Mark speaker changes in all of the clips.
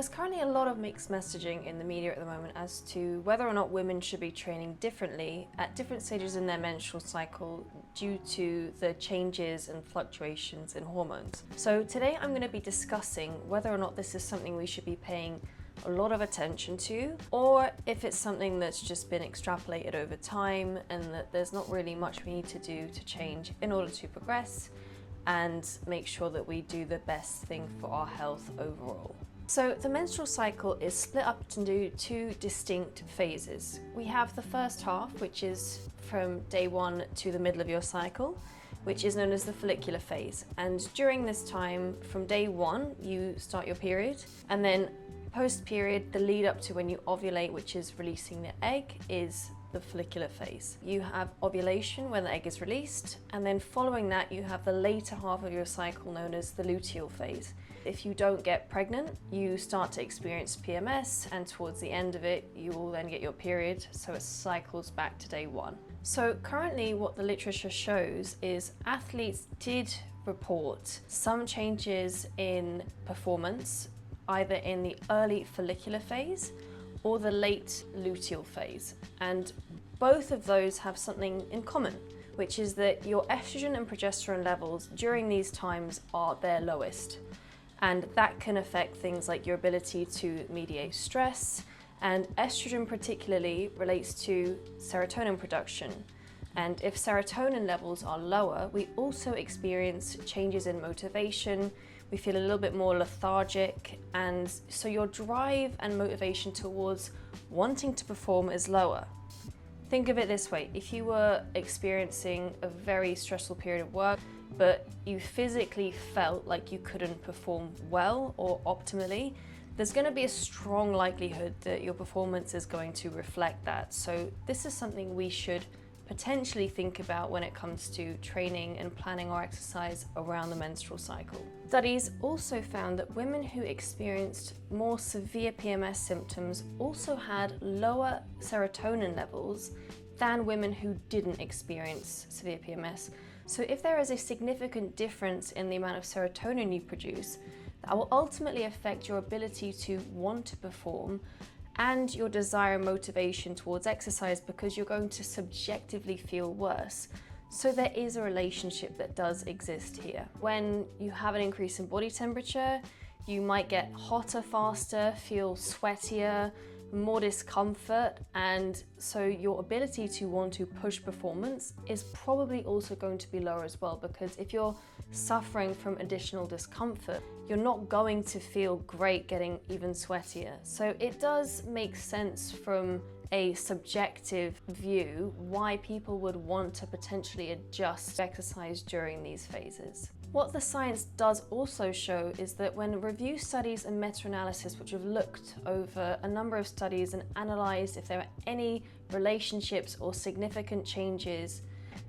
Speaker 1: There's currently a lot of mixed messaging in the media at the moment as to whether or not women should be training differently at different stages in their menstrual cycle due to the changes and fluctuations in hormones. So today I'm going to be discussing whether or not this is something we should be paying a lot of attention to, or if it's something that's just been extrapolated over time and that there's not really much we need to do to change in order to progress and make sure that we do the best thing for our health overall. So the menstrual cycle is split up into two distinct phases. We have the first half, which is from day 1 to the middle of your cycle, which is known as the follicular phase. And during this time, from day 1, you start your period, and then post-period, the lead up to when you ovulate, which is releasing the egg, is the follicular phase. You have ovulation when the egg is released, and then following that you have the later half of your cycle known as the luteal phase. If you don't get pregnant, you start to experience PMS, and towards the end of it, you will then get your period, so it cycles back to day 1. So currently what the literature shows is athletes did report some changes in performance, either in the early follicular phase or the late luteal phase. And both of those have something in common, which is that your estrogen and progesterone levels during these times are their lowest. And that can affect things like your ability to mediate stress, and estrogen particularly relates to serotonin production. And if serotonin levels are lower, we also experience changes in motivation, we feel a little bit more lethargic, and so your drive and motivation towards wanting to perform is lower. Think of it this way: if you were experiencing a very stressful period of work, but you physically felt like you couldn't perform well or optimally, there's going to be a strong likelihood that your performance is going to reflect that. So this is something we should potentially think about when it comes to training and planning our exercise around the menstrual cycle. Studies also found that women who experienced more severe PMS symptoms also had lower serotonin levels than women who didn't experience severe PMS. So if there is a significant difference in the amount of serotonin you produce, that will ultimately affect your ability to want to perform and your desire and motivation towards exercise, because you're going to subjectively feel worse. So there is a relationship that does exist here. When you have an increase in body temperature, you might get hotter faster, feel sweatier, more discomfort, and so your ability to want to push performance is probably also going to be lower as well, because if you're suffering from additional discomfort, you're not going to feel great getting even sweatier. So it does make sense from a subjective view why people would want to potentially adjust exercise during these phases. What the science does also show is that when review studies and meta-analysis, which have looked over a number of studies and analysed if there are any relationships or significant changes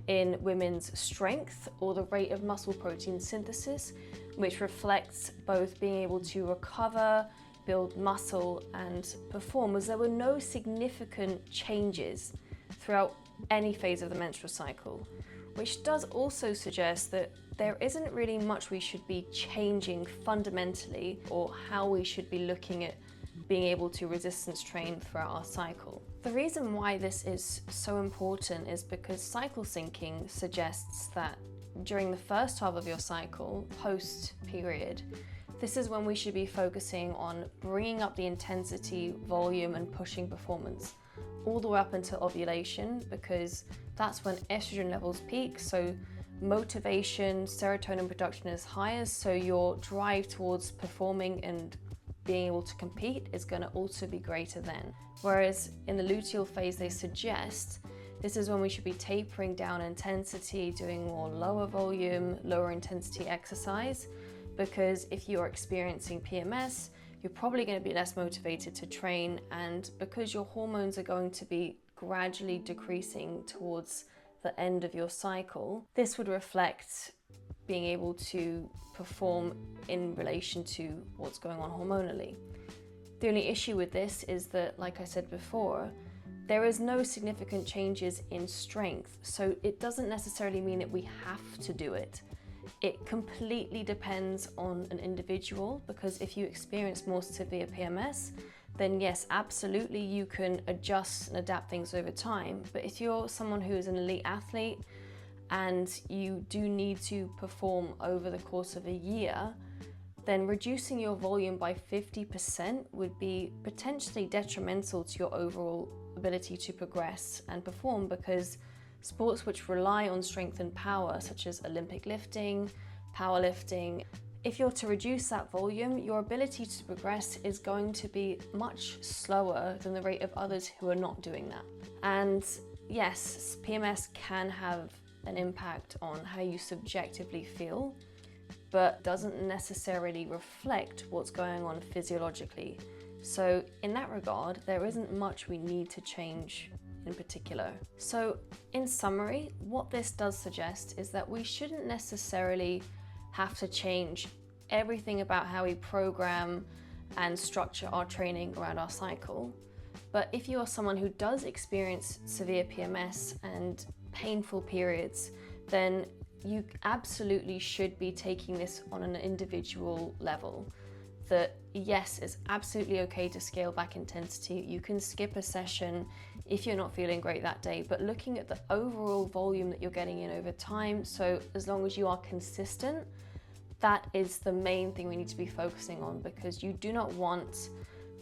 Speaker 1: in women's strength or the rate of muscle protein synthesis, which reflects both being able to recover, build muscle and perform, was there were no significant changes throughout any phase of the menstrual cycle, which does also suggest that there isn't really much we should be changing fundamentally, or how we should be looking at being able to resistance train throughout our cycle. The reason why this is so important is because cycle syncing suggests that during the first half of your cycle, post-period, this is when we should be focusing on bringing up the intensity, volume and pushing performance all the way up until ovulation, because that's when estrogen levels peak, so motivation, serotonin production is higher, so your drive towards performing and being able to compete is going to also be greater then. Whereas in the luteal phase, they suggest this is when we should be tapering down intensity, doing more lower volume, lower intensity exercise, because if you're experiencing PMS, you're probably going to be less motivated to train, and because your hormones are going to be gradually decreasing towards the end of your cycle, this would reflect being able to perform in relation to what's going on hormonally. The only issue with this is that, like I said before, there is no significant changes in strength, so it doesn't necessarily mean that we have to do it. It completely depends on an individual, because if you experience more severe PMS, then yes, absolutely you can adjust and adapt things over time. But if you're someone who is an elite athlete and you do need to perform over the course of a year, then reducing your volume by 50% would be potentially detrimental to your overall ability to progress and perform, because sports which rely on strength and power, such as Olympic lifting, powerlifting, if you're to reduce that volume, your ability to progress is going to be much slower than the rate of others who are not doing that. And yes, PMS can have an impact on how you subjectively feel, but doesn't necessarily reflect what's going on physiologically. So in that regard, there isn't much we need to change in particular. So in summary, what this does suggest is that we shouldn't necessarily have to change everything about how we program and structure our training around our cycle. But if you are someone who does experience severe PMS and painful periods, then you absolutely should be taking this on an individual level. That yes, it's absolutely okay to scale back intensity. You can skip a session if you're not feeling great that day, but looking at the overall volume that you're getting in over time, so as long as you are consistent, that is the main thing we need to be focusing on, because you do not want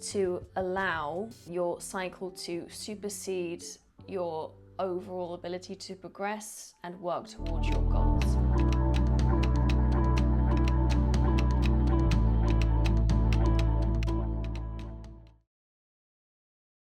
Speaker 1: to allow your cycle to supersede your overall ability to progress and work towards your